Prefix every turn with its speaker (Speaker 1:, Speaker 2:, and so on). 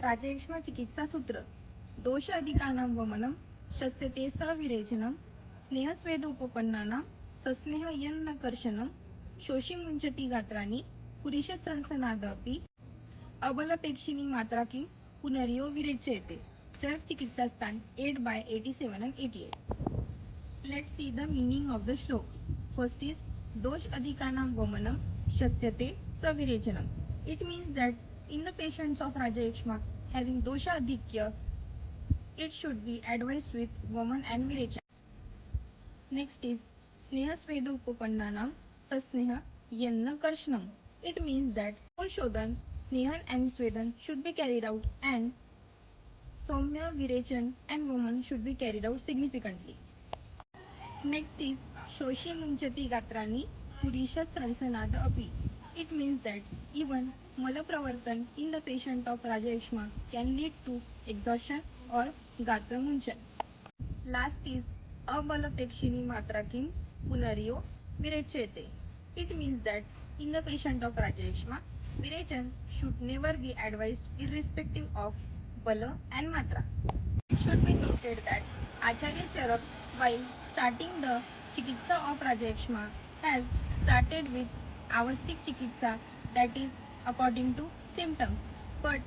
Speaker 1: राजयक्ष्मा चिकित्सा सूत्र दोष अधिकानां वमनं शस्यते सविरेचनं स्नेहस्वेदोपपन्नानां सस्नेह यन्नकर्षणं शोषिमुञ्चति गात्राणि पुरीशस्रंसनादपि अबलपेक्षिणी मात्रा किं पुनर्यो विरेचयते. चरक चिकित्सा स्थान 8 by 87 and 88. Let's see the meaning of the shlok. First is dosh adhikanam vamanam shasyate savirechanam. It means that in the patients of Rajayakshma having dosha adhikya, it should be advised with vaman and virechan. Next is sneha svedo upapannanam sasneha yanna karshanam. It means that shodhan, snehan and swedan should be carried out and Soumya Virechan and woman should be carried out significantly. Next is Shoshi Munchati Gatrani Purisha Sransanada Api. It means that even Malapravartan in the patient of Rajayakshma can lead to exhaustion or Gatra Munchan. Last is Abalapekshini Matrakim Punaryo Virechete. It means that in the patient of Rajayakshma, Virechan should never be advised irrespective of Bala and Matra. It should be noted that Acharya Charak, while starting the Chikitsa of Rajayakshma, has started with Avastik Chikitsa, that is according to symptoms. But